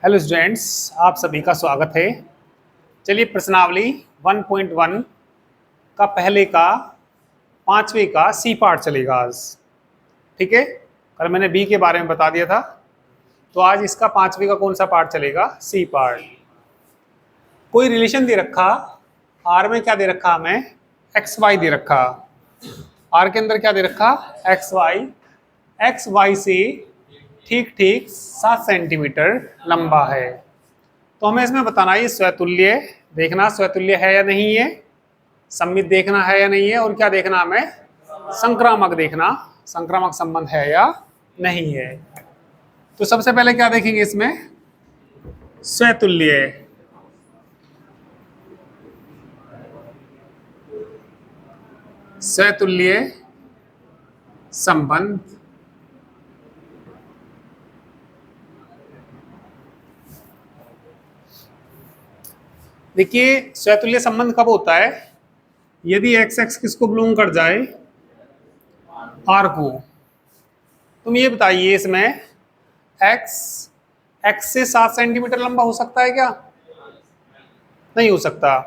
Hello students, आप सभी का स्वागत है। चलिए प्रश्नावली 1.1 का पहले का पांचवे का सी पार्ट चलेगा आज। ठीक है, कल मैंने बी के बारे में बता दिया था, तो आज इसका पांचवे का कौन सा पार्ट चलेगा? C part. कोई रिलेशन दे रखा, आर में क्या दे रखा हमें? एक्स वाई दे रखा। आर के अंदर क्या दे रखा? X Y. एक्स वाई से ठीक ठीक 7 सेंटीमीटर लंबा है। तो हमें इसमें बताना है स्वतुल्य, देखना स्वतुल्य है या नहीं है, सममित देखना है या नहीं है, और क्या देखना हमें? संक्रामक देखना, संक्रामक संबंध है या नहीं है। तो सबसे पहले क्या देखेंगे इसमें? स्वतुल्य। स्वतुल्य संबंध देखिए, स्वतुल्य संबंध कब होता है? यदि एक्स एक्स किसको बिलोंग कर जाए? आर को। तुम ये बताइए, इसमें एक्स एक्स से 7 सेंटीमीटर लंबा हो सकता है क्या? नहीं हो सकता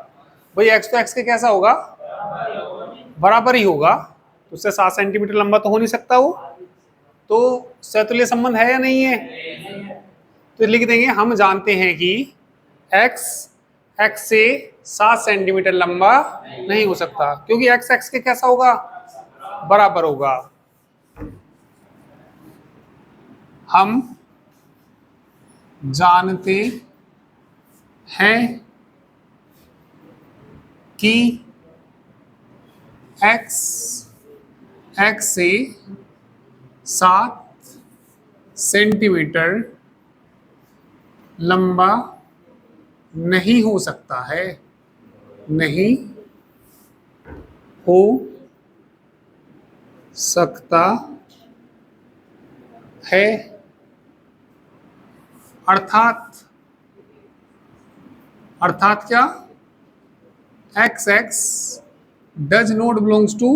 भाई। एक्स तो एक्स के कैसा होगा? बराबर ही होगा। तो उससे 7 सेंटीमीटर लंबा तो हो नहीं सकता वो। तो स्वतुल्य संबंध है या नहीं है? तो लिख देंगे, हम जानते हैं कि एक्स एक्स से 7 सेंटीमीटर लंबा नहीं हो सकता, क्योंकि एक्स एक्स के कैसा होगा? बराबर होगा। हम जानते हैं कि एक्स एक्स से 7 सेंटीमीटर लंबा नहीं हो सकता है, नहीं हो सकता है। अर्थात अर्थात क्या? X X does not belongs to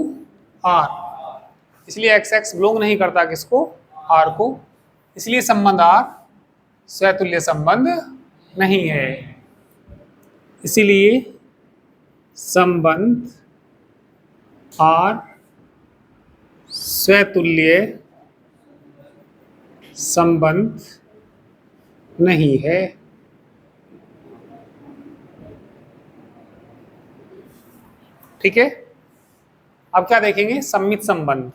R. इसलिए एक्स एक्स बिलोंग नहीं करता किसको? आर को। इसलिए संबंध आर स्वतुल्य संबंध नहीं है। इसीलिए संबंध आर स्वतुल्य संबंध नहीं है। ठीक है, अब क्या देखेंगे? सम्मित संबंध।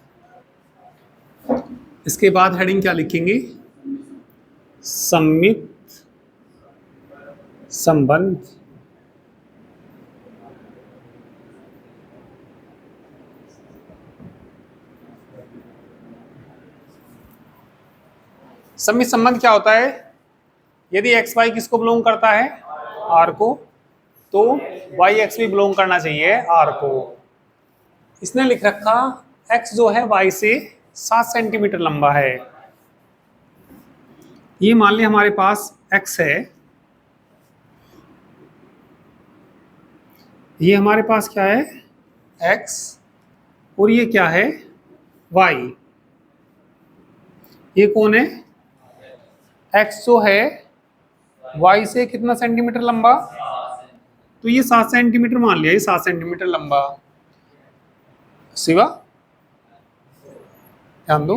इसके बाद हेडिंग क्या लिखेंगे? सम्मित संबंध। सम्मित संबंध क्या होता है? यदि एक्स वाई किसको बिलोंग करता है? आर को, तो वाई एक्स भी बिलोंग करना चाहिए आर को। इसने लिख रखा एक्स जो है वाई से 7 सेंटीमीटर लंबा है। ये मान लिया हमारे पास एक्स है, ये हमारे पास क्या है? एक्स। और ये क्या है? वाई। ये कौन है? एक्स जो है वाई से कितना सेंटीमीटर लंबा? तो ये 7 सेंटीमीटर मान लिया, ये 7 सेंटीमीटर लंबा। शिवा ध्यान दो,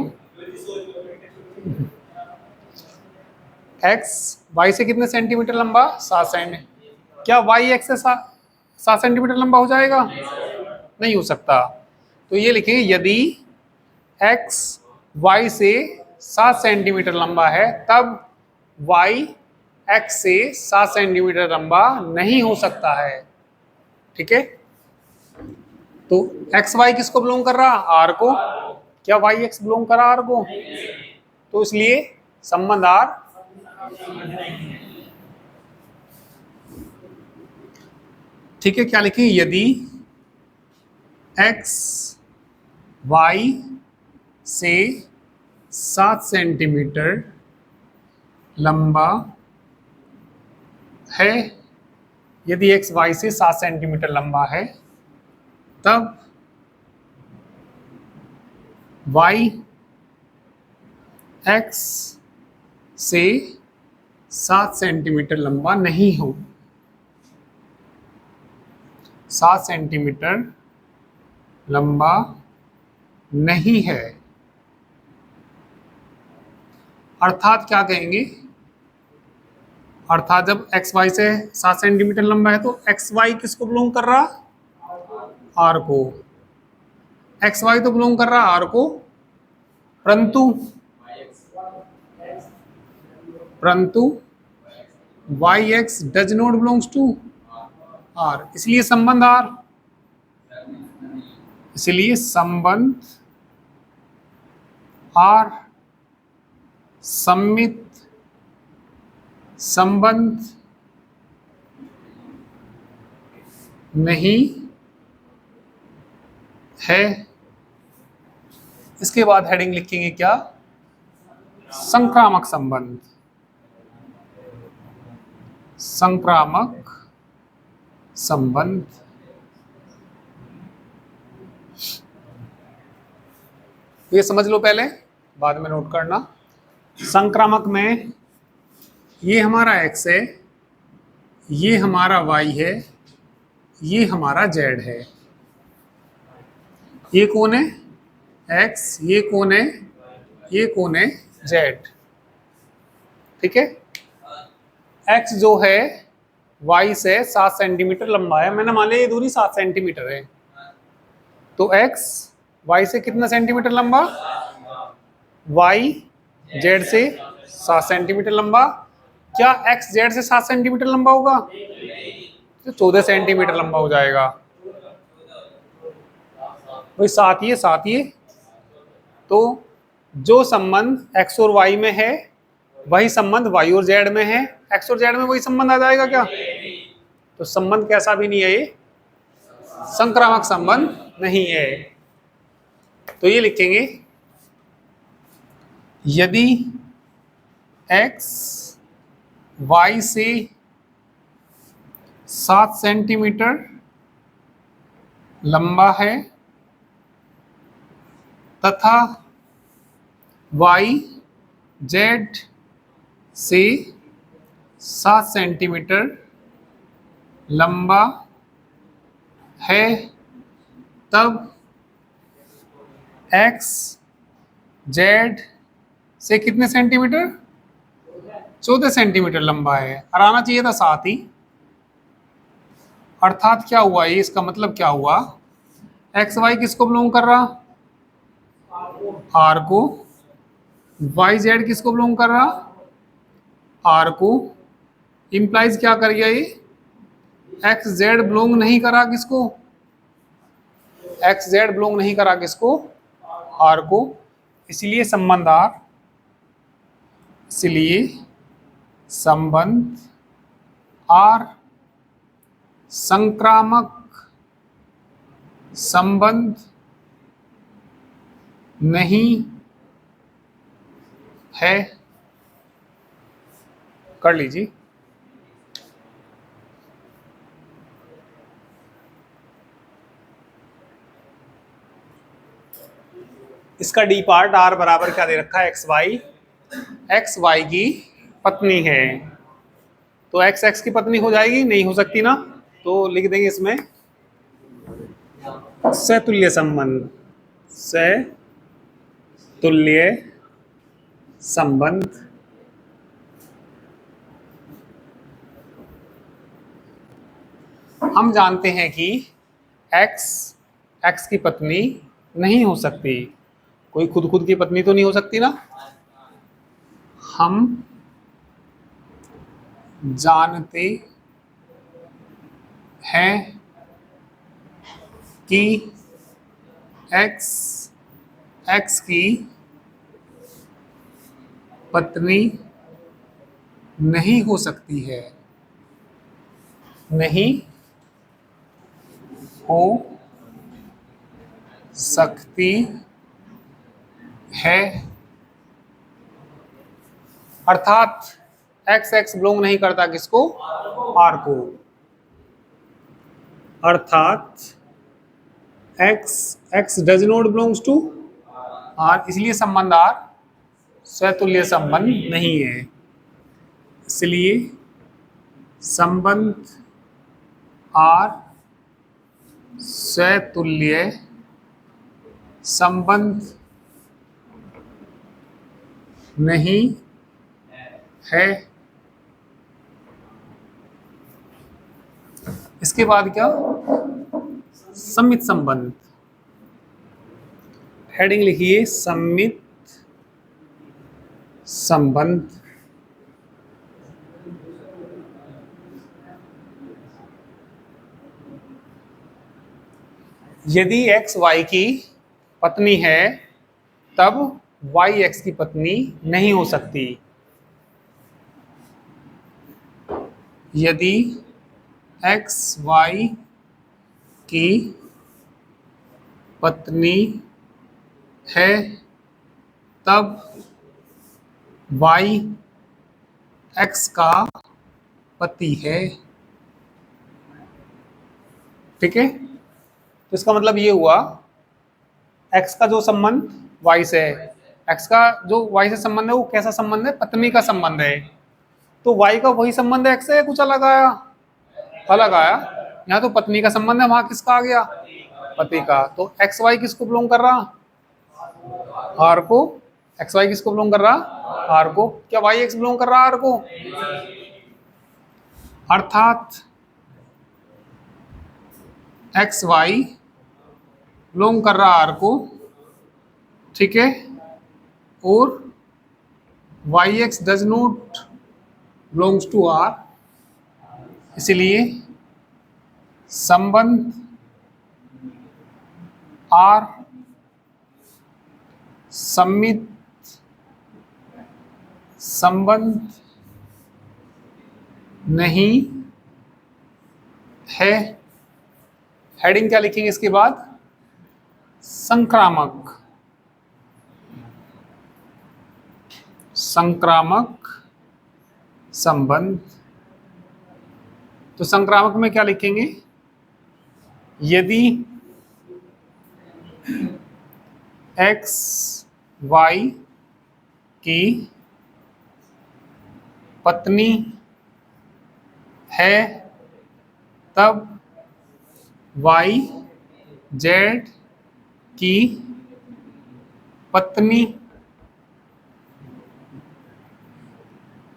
एक्स वाई से कितने सेंटीमीटर लंबा? 7 सेंटीमीटर। क्या वाई एक्स से 7 सेंटीमीटर लंबा हो जाएगा? नहीं हो सकता। तो ये लिखेंगे, यदि एक्स वाई से 7 सेंटीमीटर लंबा है, तब वाई एक्स से 7 सेंटीमीटर लंबा नहीं हो सकता है। ठीक है, तो एक्स वाई किसको बिलोंग कर रहा? आर को। क्या वाई एक्स बिलोंग कर रहा आर को? तो इसलिए संबंध आर। ठीक है, क्या लिखें? यदि एक्स वाई से 7 सेंटीमीटर लंबा है, यदि एक्स वाई से 7 सेंटीमीटर लंबा है, तब वाई एक्स से 7 सेंटीमीटर लंबा नहीं हो, 7 सेंटीमीटर लंबा नहीं है। अर्थात क्या कहेंगे, अर्थात जब एक्स वाई से 7 सेंटीमीटर लंबा है तो एक्स वाई किसको बिलोंग कर रहा, आर को। एक्स वाई तो बिलोंग कर रहा आर को, परंतु परंतु Y X does not belongs to R, इसलिए संबंध आर, इसलिए संबंध आर सम्मित संबंध नहीं है। इसके बाद हेडिंग लिखेंगे क्या, संक्रामक संबंध, संक्रामक संबंध। ये समझ लो पहले, बाद में नोट करना। संक्रामक में ये हमारा x है, ये हमारा y है, ये हमारा z है। ये कौन है x, ये कौन है, ये कौन है z। ठीक है, x जो है y से 7 सेंटीमीटर लंबा है। मैंने मान लिया ये दूरी 7 सेंटीमीटर है, तो x y से कितना सेंटीमीटर लंबा, y z से 7 सेंटीमीटर लंबा। क्या x z से 7 सेंटीमीटर लंबा होगा, तो 14 सेंटीमीटर लंबा हो जाएगा। वही 7 ये 7 ये, तो जो संबंध x और y में है वही संबंध y और z में है। x और z में वही संबंध आ जाएगा क्या, तो संबंध कैसा भी नहीं है, ये संक्रामक संबंध नहीं है। तो ये लिखेंगे, यदि x y से 7 सेंटीमीटर लंबा है तथा y z से 7 सेंटीमीटर लंबा है, तब x z से कितने सेंटीमीटर, 14 सेंटीमीटर लंबा है। और आना चाहिए था 7 ही। अर्थात क्या हुआ, ये इसका मतलब क्या हुआ, एक्स वाई किसको बिलोंग कर रहा, आर को। वाई जेड किसको बिलोंग कर रहा, आर को। इंप्लाइज क्या कर गया ये, एक्स जेड बिलोंग नहीं करा किसको, एक्स जेड बिलोंग नहीं करा किसको, आर को। इसलिए संबंध आर, इसलिए संबंध आर संक्रामक संबंध नहीं है। कर लीजिए। इसका डी पार्ट आर बराबर क्या दे रखा है, एक्स वाई। एक्स वाई की पत्नी है, तो एक्स एक्स की पत्नी हो जाएगी, नहीं हो सकती ना, तो लिख देंगे इसमें सतुल्य संबंध, सतुल्य संबंध। हम जानते हैं कि एक्स एक्स की पत्नी नहीं हो सकती, कोई खुद की पत्नी तो नहीं हो सकती ना। हम जानते हैं कि एक्स एक्स की पत्नी नहीं हो सकती है, नहीं हो सकती है। अर्थात एक्स एक्स बिलोंग नहीं करता किसको, आर को। अर्थात X X does not belongs to R, इसलिए संबंध आर स्वतुल्य संबंध नहीं है। इसलिए संबंध आर स्वतुल्य संबंध नहीं है। इसके बाद क्या, सम्मित संबंध। हेडिंग लिखिए सम्मित संबंध। यदि x y की पत्नी है तब y x की पत्नी नहीं हो सकती। यदि x y की पत्नी है तब y x का पति है। ठीक है, तो इसका मतलब ये हुआ x का जो संबंध y से है, x का जो y से संबंध है वो कैसा संबंध है, पत्नी का संबंध है। तो y का वही संबंध है x से, कुछ अलग आया? अलग आया। यहाँ तो पत्नी का संबंध है, वहां किसका आ गया, पति का। तो एक्स वाई किसको बिलोंग कर रहा, आर को। एक्स वाई किसको बिलोंग कर रहा, आर को। क्या वाई एक्स बिलोंग कर रहा आर को? अर्थात एक्स वाई बिलोंग कर रहा आर को, ठीक है, और Y X does not belongs to R. इसलिए संबंध आर सम्मित संबंध नहीं है। हेडिंग क्या लिखेंगे इसके बाद, संक्रामक। संक्रामक संबंध। तो संक्रामक में क्या लिखेंगे, यदि एक्स वाई की पत्नी है तब वाई जेड की पत्नी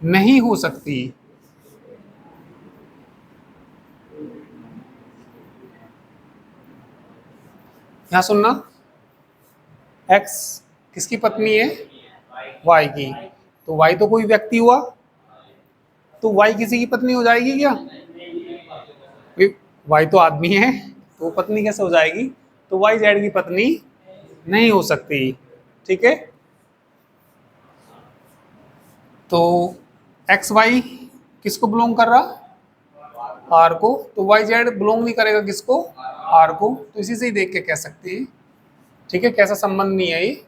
नहीं हो सकती। यहां सुनना, एक्स किसकी पत्नी है, वाई की। तो वाई तो कोई व्यक्ति हुआ, तो वाई किसी की पत्नी हो जाएगी क्या? वाई तो आदमी है, तो वो पत्नी कैसे हो जाएगी? तो वाई जेड की पत्नी नहीं हो सकती। ठीक है, तो एक्स वाई किसको बिलोंग कर रहा, आर को। तो वाई जेड बिलोंग नहीं करेगा किसको, आर को। तो इसी से ही देख के कह सकते हैं, ठीक है, कैसा संबंध नहीं है ये,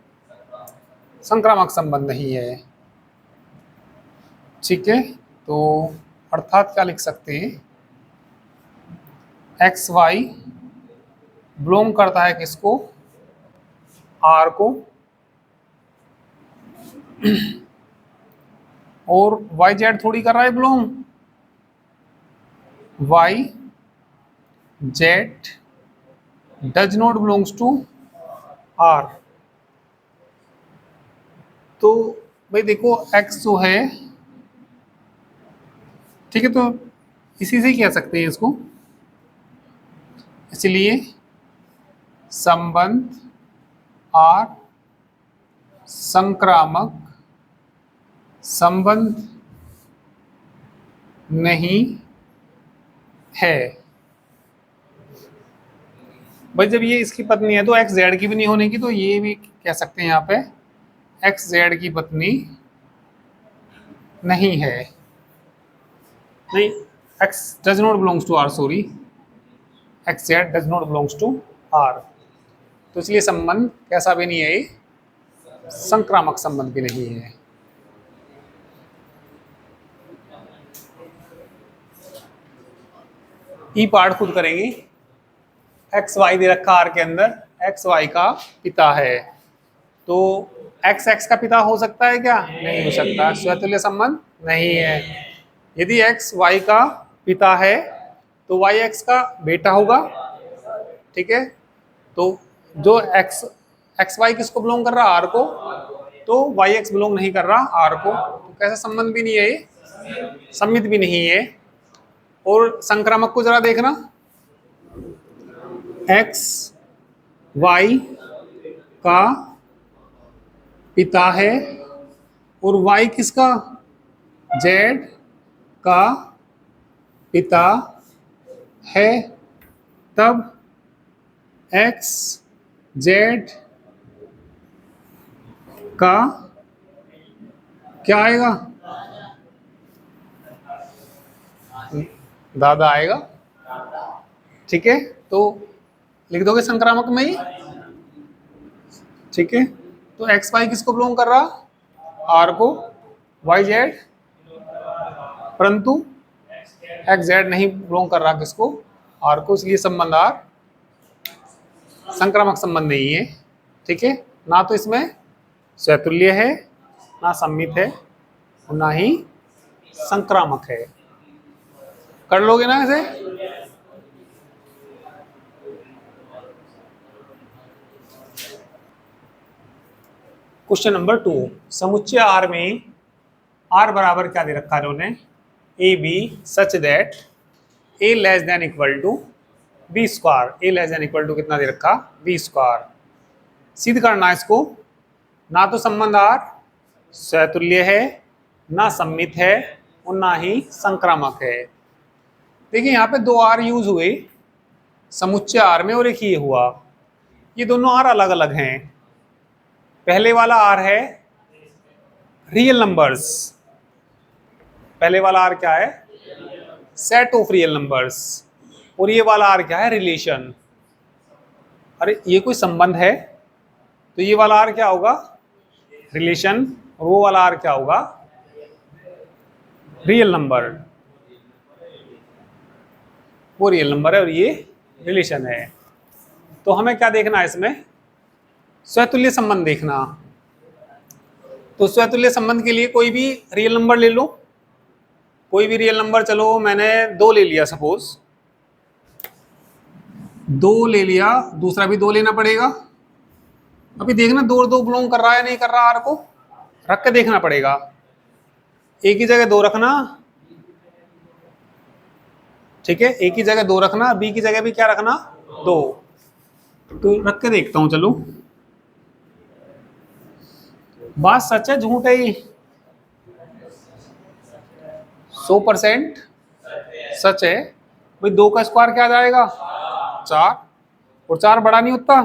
संक्रामक संबंध नहीं है। ठीक है, तो अर्थात क्या लिख सकते हैं, एक्स वाई बिलोंग करता है किसको, आर को, और वाई जेड थोड़ी कर रहा है belong, Y Z does not belongs to R. तो भाई देखो एक्स जो है, ठीक है, तो इसी से ही कह सकते हैं इसको। इसलिए संबंध आर संक्रामक संबंध नहीं है। भाई जब ये इसकी पत्नी है तो एक्स जेड की भी नहीं होने की, तो ये भी कह सकते हैं यहाँ पे एक्स जेड की पत्नी नहीं है। नहीं, X does not belongs to R, sorry, X Z does not belongs to R. तो इसलिए संबंध कैसा भी नहीं है, ये संक्रामक संबंध भी नहीं है। ई पार्ट खुद करेंगे। एक्स वाई दे रखा आर के अंदर, एक्स वाई का पिता है, तो एक्स एक्स का पिता हो सकता है क्या? नहीं हो सकता। स्वतुल्य संबंध नहीं है। यदि x y का पिता है तो y x का बेटा होगा, ठीक है। तो जो x y किसको बिलोंग कर रहा है, r को, तो y x बिलोंग नहीं कर रहा r को, तो कैसा संबंध भी नहीं है ये, सममित भी नहीं है। और संक्रामक को जरा देखना, x y का पिता है और y किसका, z का पिता है, तब x z का क्या आएगा, दादा आएगा, ठीक है। तो लिख दोगे संक्रामक में ही, ठीक है। तो एक्स वाई किसको बिलोंग कर रहा, आर को, वाई जेड, परंतु एक्स जेड नहीं बिलोंग कर रहा किसको, आर को, इसलिए संबंध आर संक्रामक संबंध नहीं है, ठीक है। ना तो इसमें स्वतुल्य है, ना सम्मित है, और ना ही संक्रामक है। कर लोगे ना ऐसे? क्वेश्चन नंबर 2, समुच्चय आर में आर बराबर क्या दे रखा है उन्होंने, A B such that A less than equal to B square, A less than equal to कितना दे रखा, बी स्क्वायर। सिद्ध करना है इसको, ना तो संबंध आर स्वतुल्य है, ना सम्मित है, और ना ही संक्रामक है। देखिए यहाँ पे दो आर यूज हुए समुच्चय आर में और एक ये हुआ, ये दोनों आर अलग अलग हैं। पहले वाला आर है रियल नंबर्स, पहले वाला आर क्या है, सेट ऑफ रियल नंबर्स, और ये वाला आर क्या है, रिलेशन। अरे ये कोई संबंध है तो ये वाला आर क्या होगा, रिलेशन, और वो वाला आर क्या होगा, रियल नंबर। वो रियल नंबर है और ये रिलेशन है। तो हमें क्या देखना है इसमें, स्वतुल्य संबंध देखना। तो स्वतुल्य संबंध के लिए कोई भी रियल नंबर ले लो, कोई भी रियल नंबर, चलो मैंने 2 ले लिया, सपोज 2 ले लिया, दूसरा भी 2 लेना पड़ेगा। अभी देखना 2 और 2 बिलोंग कर रहा है नहीं कर रहा, आर को रख के देखना पड़ेगा। एक ही जगह 2 रखना, ठीक है, एक ही जगह 2 रखना, बी की जगह भी क्या रखना, 2। तो रख के देखता हूं, चलो। बात सच है झूठ है, 100% सच है भाई। 2 का स्क्वायर क्या आ जाएगा, 4, और 4 बड़ा नहीं होता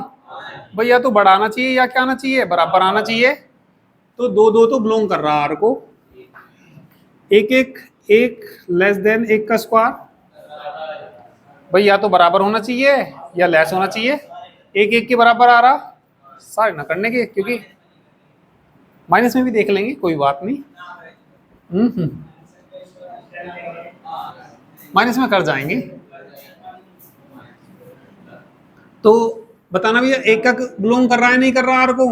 भाई, या तो बड़ा आना चाहिए या क्या आना चाहिए, बराबर आना चाहिए। तो 2 2 तो बिलोंग कर रहा आर को, एक एक एक लेस देन 1 का स्क्वायर भाई, या तो बराबर होना चाहिए या लेस होना चाहिए। 1 1 के बराबर आ रहा, सारे ना करने के, क्योंकि माइनस में भी देख लेंगे, कोई बात नहीं। माइनस में कर जाएंगे। तो बताना भैया, एक एक बिलोंग कर रहा है नहीं कर रहा आर को,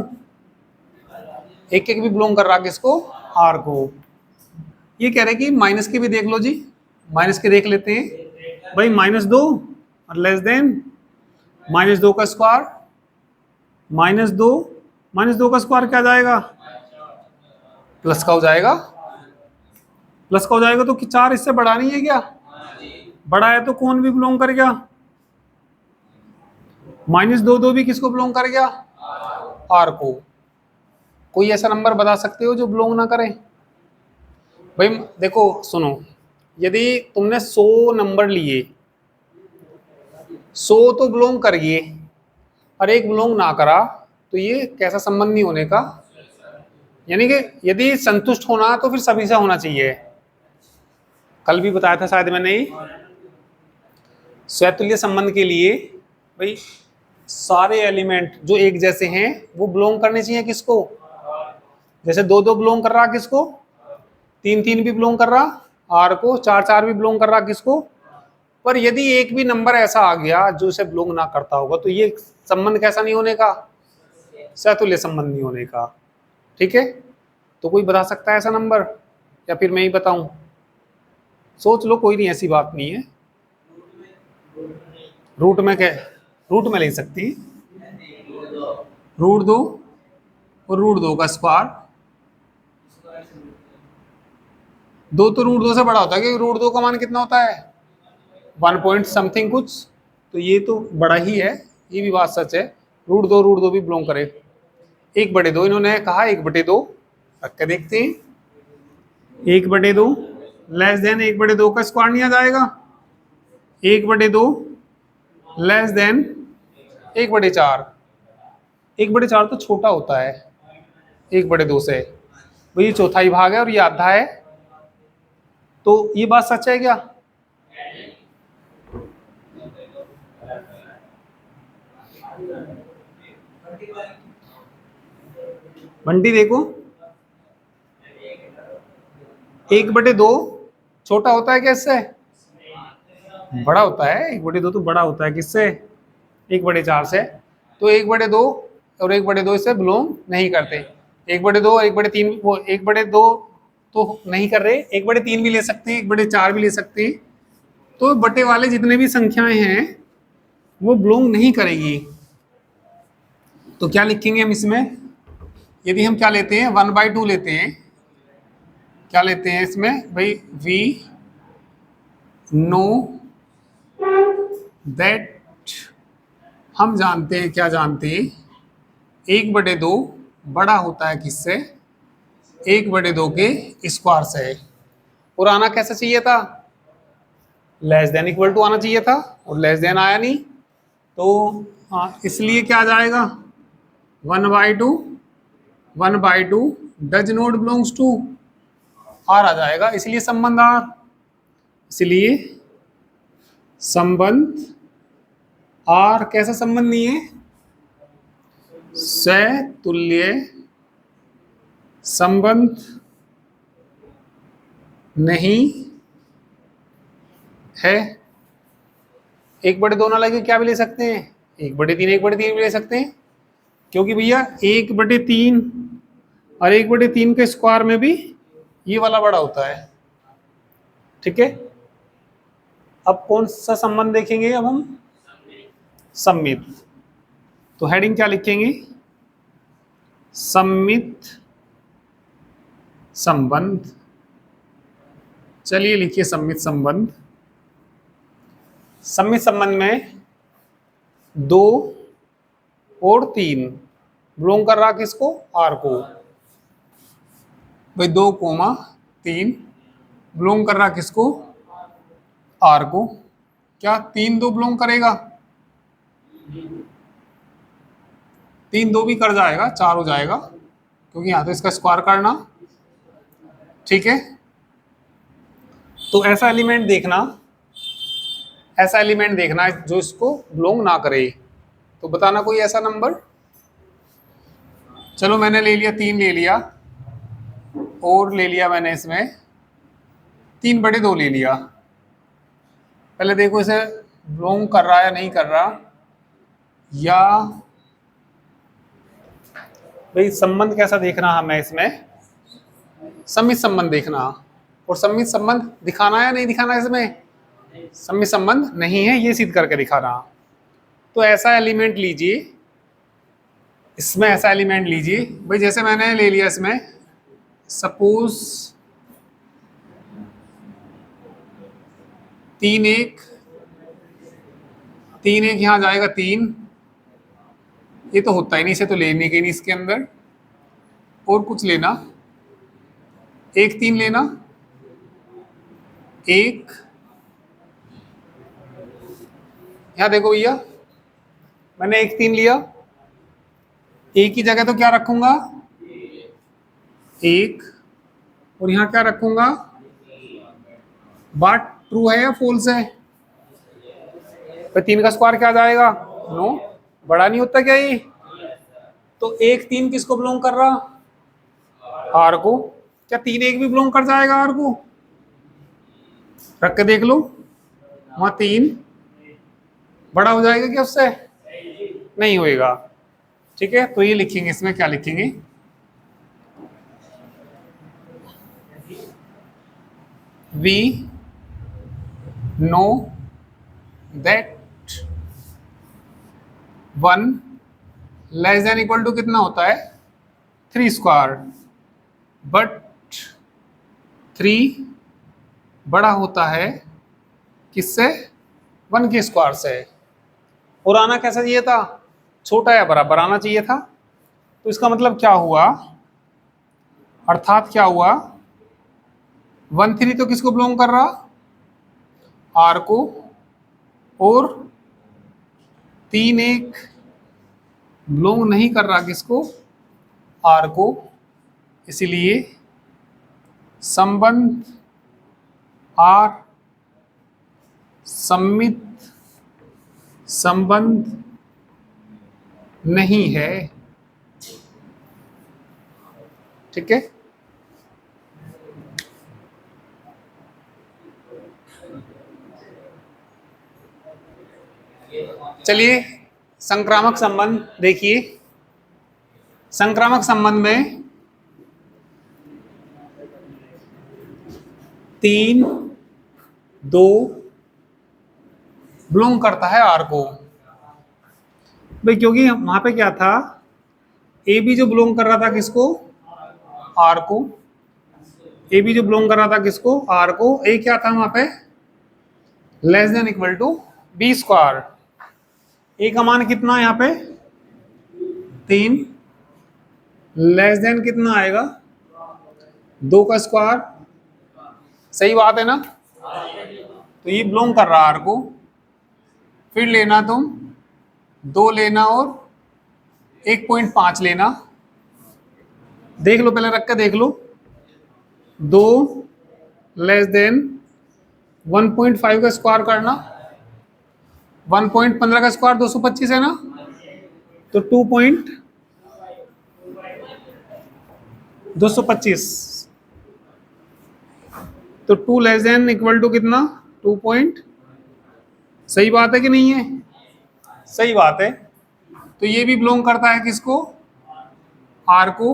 एक एक भी बिलोंग कर रहा किसको, आर को। ये कह रहे कि माइनस के भी देख लो जी, माइनस के देख लेते हैं भाई। -2 और लेस देन -2 का स्क्वायर, -2 का स्क्वायर क्या जाएगा, प्लस का हो जाएगा, प्लस का हो जाएगा। तो 4 इससे बड़ा नहीं है क्या, बड़ा है तो कौन भी बिलोंग कर गया, -2 2 भी किसको बिलोंग कर गया, आर को। कोई ऐसा नंबर बता सकते हो जो बिलोंग ना करे भाई? देखो सुनो, यदि तुमने 100 नंबर लिए, 100 तो बिलोंग कर गए और एक बिलोंग ना करा, तो ये कैसा संबंध नहीं होने का, यानी कि यदि संतुष्ट होना तो फिर सभी से होना चाहिए। कल भी बताया था शायद मैंने, स्वतुल्य संबंध के लिए भाई सारे एलिमेंट जो एक जैसे हैं वो बिलोंग करने चाहिए किसको, जैसे 2 2 बिलोंग कर रहा किसको, 3 3 भी बिलोंग कर रहा आर को, 4 4 भी बिलोंग कर रहा किसको। पर यदि एक भी नंबर ऐसा आ गया जो इसे बिलोंग ना करता होगा, तो ये संबंध कैसा नहीं होने का, स्वतुल्य संबंध नहीं होने का, ठीक है। तो कोई बता सकता है ऐसा नंबर, या फिर मैं ही बताऊं? सोच लो, कोई नहीं, ऐसी बात नहीं है। रूट में क्या, रूट में ले सकती, रूट दो और रूट दो का स्क्वायर। दो तो रूट दो से बड़ा होता है, क्योंकि रूट दो का मान कितना होता है, 1 पॉइंट समथिंग कुछ, तो ये तो बड़ा ही है, ये भी बात सच है। रूट दो भी बिलोंग करे। 1/2 इन्होंने कहा, 1/2 रख के देखते हैं। 1/2 लेस देन 1/2 का स्क्वायर नहीं आ जाएगा। 1/2 लेस देन 1/4। 1/4 तो छोटा होता है 1/2 से, भाई ये चौथाई भाग है और ये आधा है, तो ये बात सच है क्या? बंटी देखो, 1/2 छोटा होता है क्या इससे? बड़ा होता है, 1/2 तो बड़ा होता है किससे? 1/4 से। तो 1/2 और 1/2 इससे बिलोंग नहीं करते। 1/2 और 1/3, वो 1/2 तो नहीं कर रहे, 1/3 भी ले सकते हैं, 1/4 भी ले सकते हैं। तो बटे वाले जितने भी संख्याएं हैं वो बिलोंग नहीं करेगी। तो क्या लिखेंगे हम इसमें? यदि हम क्या लेते हैं, 1/2 लेते हैं, क्या लेते हैं इसमें भाई, वी नो दैट, हम जानते हैं, क्या जानते हैं, 1/2 बड़ा होता है किससे? 1/2 के स्क्वायर से। और आना कैसा चाहिए था? लेस देन इक्वल टू आना चाहिए था, और लेस देन आया नहीं, तो हाँ, इसलिए क्या आ जाएगा, 1/2, 1/2 does not belongs to R आ जाएगा, इसलिए संबंध आर। इसलिए संबंध आर कैसा संबंध नहीं है? सतुल्य संबंध नहीं है। 1/2 ना लगे क्या भी ले सकते हैं, 1/3, 1/3 भी ले सकते हैं, क्योंकि भैया 1/3 और 1/3 के स्क्वायर में भी ये वाला बड़ा होता है। ठीक है, अब कौन सा संबंध देखेंगे, अब हम सम्मित। तो हेडिंग क्या लिखेंगे? सम्मित संबंध। चलिए लिखिए सम्मित संबंध। सम्मित संबंध में 2 और 3 बिलोंग कर रहा किसको? आर को। भाई 2, 3 बिलोंग कर रहा किसको? आर को। क्या 3 2 बिलोंग करेगा? 3 2 भी कर जाएगा, 4 हो जाएगा, क्योंकि यहाँ तो इसका स्क्वायर करना। ठीक है, तो ऐसा एलिमेंट देखना, ऐसा एलिमेंट देखना जो इसको बिलोंग ना करे, तो बताना कोई ऐसा नंबर। चलो मैंने ले लिया, 3 ले लिया, और ले लिया मैंने इसमें 3/2 ले लिया। पहले देखो इसे बिलोंग कर रहा है या नहीं कर रहा, या भाई संबंध कैसा देखना हमें इसमें, सम्मित संबंध देखना। और सम्मित संबंध दिखाना या नहीं दिखाना, इसमें सम्मित संबंध नहीं है ये सिद्ध करके दिखाना। तो ऐसा एलिमेंट लीजिए, इसमें ऐसा एलिमेंट लीजिए भाई, जैसे मैंने ले लिया इसमें, सपोज 3 1, 3 1 यहाँ जाएगा 3, ये तो होता ही नहीं, इसे तो लेने के नहीं इसके अंदर। और कुछ लेना, 1 3 लेना, 1, यहाँ देखो भैया, मैंने 1 3 लिया, एक की जगह तो क्या रखूंगा, 1, और यहाँ क्या रखूंगा, बात ट्रू है या फॉल्स है? तो 3 का स्क्वायर क्या आ जाएगा, 9, बड़ा नहीं होता क्या ये? तो 1 3 किसको बिलोंग कर रहा, आर को। क्या 3 1 भी बिलोंग कर जाएगा आर को? रख के देख लो, वहां 3 बड़ा हो जाएगा क्या उससे? नहीं होएगा। ठीक है, तो ये लिखेंगे, इसमें क्या लिखेंगे, we know that 1 less than equal to कितना होता है 3 स्क्वायर, बट 3 बड़ा होता है किससे 1 के स्क्वायर से। और आना कैसा चाहिए था, छोटा या बराबर आना चाहिए था। तो इसका मतलब क्या हुआ, अर्थात क्या हुआ 1 3 तो किसको बिलोंग कर रहा आर को, और 3 1 बिलोंग नहीं कर रहा किसको आर को। इसीलिए संबंध आर सम्मित संबंध नहीं है। ठीक है, चलिए संक्रामक संबंध देखिए। संक्रामक संबंध में 3 2 बिलोंग करता है आर को भाई, क्योंकि वहां पे क्या था ए बी जो बिलोंग कर रहा था किसको आर को, ए बी जो बिलोंग कर रहा था किसको आर को, ए क्या था वहां पे less than equal to B square. A का मान कितना यहाँ पे 3, लेस देन कितना आएगा 2 का स्क्वायर। सही बात है ना, तो ये बिलोंग कर रहा आर को। फिर लेना तुम 2 लेना और 1.5 लेना, देख लो पहले रख के देख लो। 2 लेस देन 1.5 का स्क्वायर करना, 1.15 का स्क्वायर 225 है ना, तो 225, तो 2 लेस देन इक्वल टू कितना 2 पॉइंट। सही बात है कि नहीं है, सही बात है। तो ये भी बिलोंग करता है किसको आर को।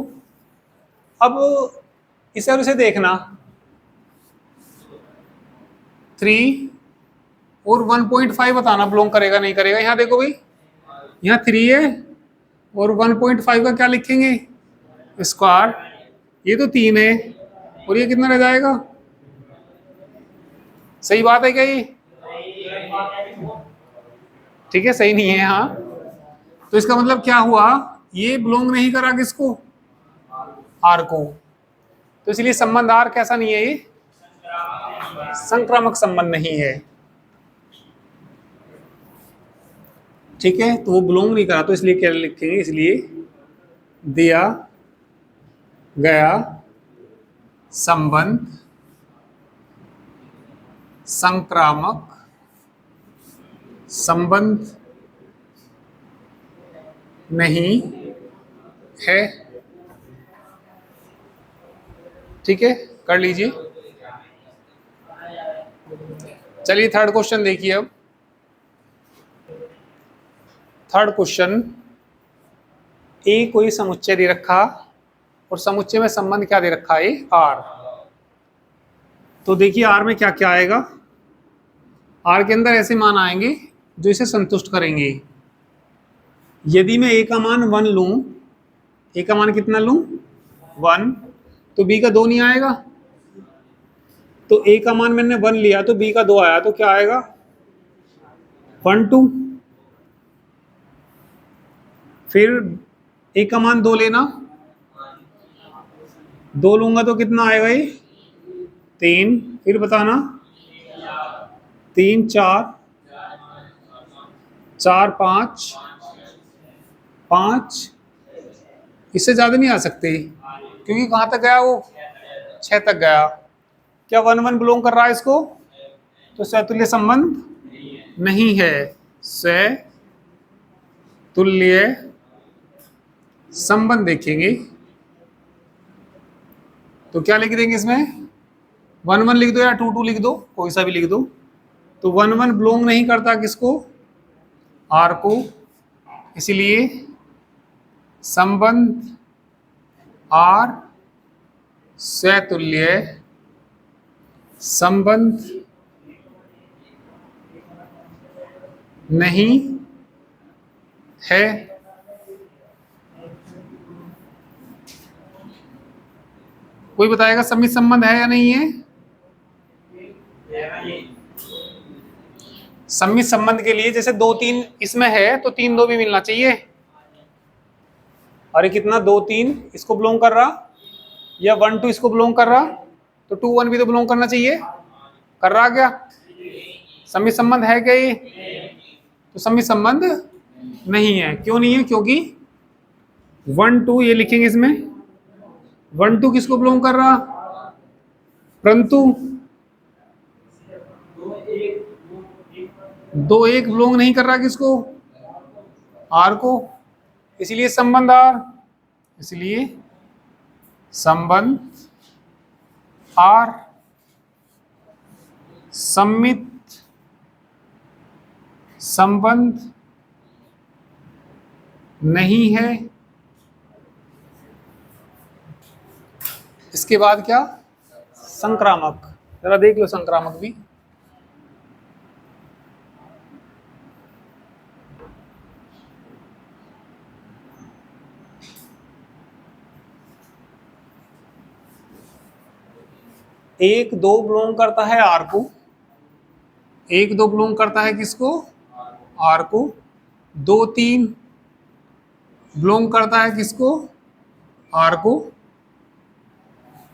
अब इसे और इसे देखना 3 और 1.5 बताना बिलोंग करेगा नहीं करेगा। यहाँ देखो भाई, यहाँ 3 है और 1.5 का क्या लिखेंगे स्क्वायर, ये तो 3 है और ये कितना रह जाएगा। सही बात है क्या ये, ठीक है सही नहीं है हाँ। तो इसका मतलब क्या हुआ, ये बिलोंग नहीं करा किसको आर को, तो इसलिए संबंध आर कैसा नहीं है, ये संक्रामक संबंध नहीं है। ठीक है, तो वो बिलोंग नहीं करा, तो इसलिए क्या लिखेंगे, इसलिए दिया गया संबंध संक्रामक संबंध नहीं है। ठीक है, कर लीजिए। चलिए थर्ड क्वेश्चन देखिए। अब थर्ड क्वेश्चन, ए कोई समुच्चय दे रखा और समुच्चय में संबंध क्या दे रखा है आर। तो देखिए आर में क्या क्या आएगा, आर के अंदर ऐसे मान आएंगे जो इसे संतुष्ट करेंगे। यदि मैं ए का मान 1 लूं, ए का मान कितना लूं 1, तो बी का 2 नहीं आएगा। तो ए का मान मैंने 1 लिया तो बी का 2 आया, तो क्या आएगा 1 2। फिर ए का मान 2 लेना, 2 लूंगा तो कितना आएगा ये 3। फिर बताना 3 4 4 5 5, इससे ज्यादा नहीं आ सकते क्योंकि कहां तक गया वो 6 तक गया। क्या 1 1 बिलोंग कर रहा है इसको, तो सैतुल्य संबंध नहीं है। सैतुल्य संबंध देखेंगे तो क्या लिख देंगे इसमें 1 1 लिख दो या 2 2 लिख दो, कोई सा भी लिख दो। तो 1 1 बिलोंग नहीं करता किसको आर को, इसलिए संबंध आर सैतुल्य संबंध नहीं है। कोई बताएगा सम्मित संबंध है या नहीं है? सम्मित संबंध के लिए जैसे 2 3 इसमें है तो 3 2 भी मिलना चाहिए। और ये कितना 2 3 इसको बिलोंग कर रहा, या 1 2 इसको बिलोंग कर रहा, तो 2 1 भी तो बिलोंग करना चाहिए। कर रहा क्या? सम्मित संबंध है क्या ये? तो सम्मित संबंध नहीं है। क्यों नहीं है? क्योंकि 1 2 ये लिखेंगे इसमें, 1 2 किसको बिलोंग कर रहा, परंतु 2 1 बिलोंग नहीं कर रहा किसको, आर को। इसलिए संबंध आर, इसलिए संबंध आर सम्मित संबंध नहीं है। इसके बाद क्या? संक्रामक। जरा देख लो संक्रामक भी। एक 2 बिलोंग करता है आर को, 1 2 बिलोंग करता है किसको, आर को। 2 3 बिलोंग करता है किसको, आर को।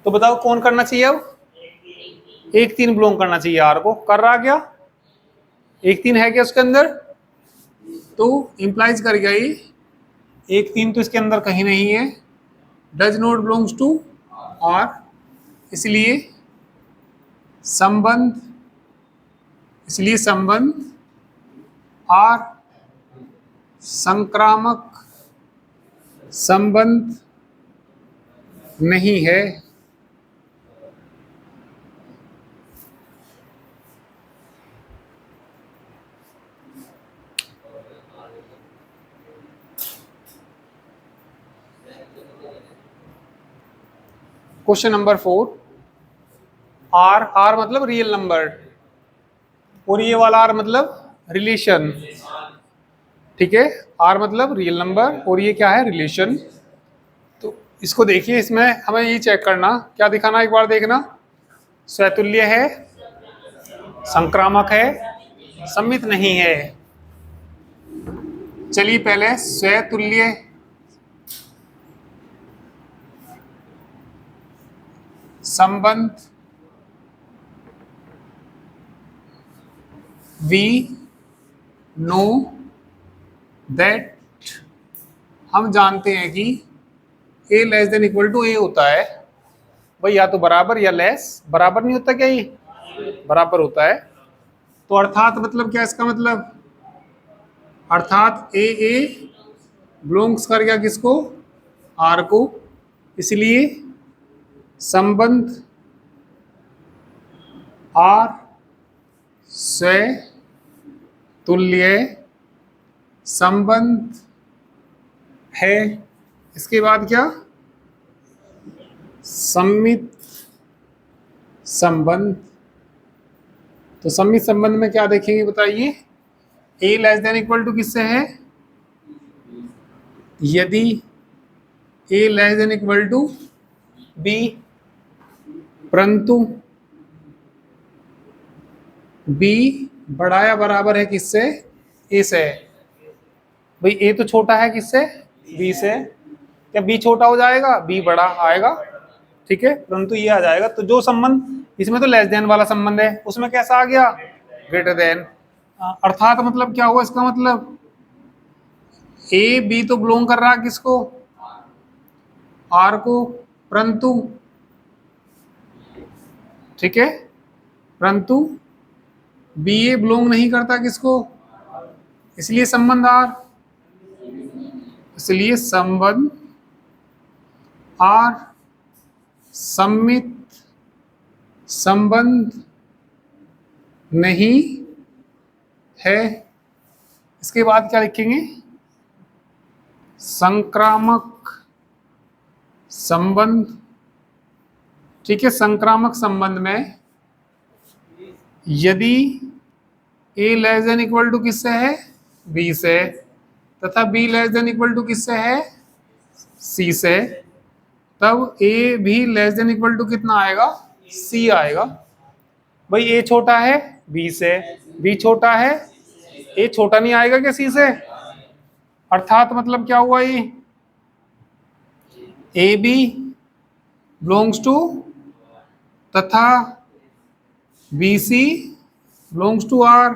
तो बताओ कौन करना चाहिए अब? 1 3 बिलोंग करना चाहिए आर को। कर रहा क्या? 1 3 है क्या उसके अंदर? तो इंप्लाइज कर गया ये 1 3 तो इसके अंदर कहीं नहीं है, does not belongs to R. इसलिए संबंध, इसलिए संबंध आर संक्रामक संबंध नहीं है। क्वेश्चन नंबर 4, आर, आर मतलब रियल नंबर और ये वाला आर मतलब रिलेशन। ठीक है, आर मतलब रियल नंबर और ये क्या है, रिलेशन। तो इसको देखिए, इसमें हमें ये चेक करना, क्या दिखाना एक बार देखना। स्वतुल्य है, संक्रामक है, सम्मित नहीं है। चलिए पहले स्वतुल्य संबंध, वी नो दैट, हम जानते हैं कि ए लेस देन इक्वल टू ए होता है। भाई या तो बराबर या लेस, बराबर नहीं होता क्या ये? बराबर होता है। तो अर्थात मतलब क्या इसका मतलब? अर्थात ए बिलोंग्स कर गया किसको, आर को। इसलिए संबंध आर स्वतुल्य संबंध है। इसके बाद क्या? सम्मित संबंध। तो सम्मित संबंध में क्या देखेंगे बताइए? A less than equal to किससे है? यदि A less than equal to B, परंतु बी बड़ा या बराबर है किससे? ए से। भाई ए तो छोटा है किससे? बी से। क्या बी छोटा हो जाएगा? बी बड़ा आएगा। ठीक है, परंतु ये आ जाएगा। तो जो संबंध इसमें तो लेस देन वाला संबंध है, उसमें कैसा आ गया? Greater than. अर्थात मतलब क्या हुआ इसका मतलब? ए बी तो बिलोंग कर रहा है किसको? आर को, परंतु, ठीक है, परंतु बी ए बिलोंग नहीं करता किसको? इसलिए संबंध आर, इसलिए संबंध आर सम्मित संबंध नहीं है। इसके बाद क्या लिखेंगे? संक्रामक संबंध। ठीक है, संक्रामक संबंध में यदि A less than equal to किससे है, बी से, तथा B less than equal to किससे है, सी से, तब ए भी लेस देन इक्वल टू कितना आएगा, सी आएगा। भाई ए छोटा है बी से, बी छोटा है, ए छोटा नहीं आएगा क्या सी से, अर्थात मतलब क्या हुआ, ये ए बी बिलोंग्स टू तथा B C belongs to R,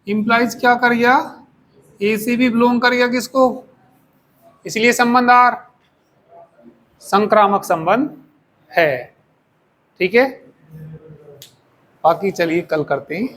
implies क्या कर गया, ए सी भी बिलोंग कर गया किसको, इसलिए संबंध आर संक्रामक संबंध है। ठीक है, बाकी चलिए कल करते हैं।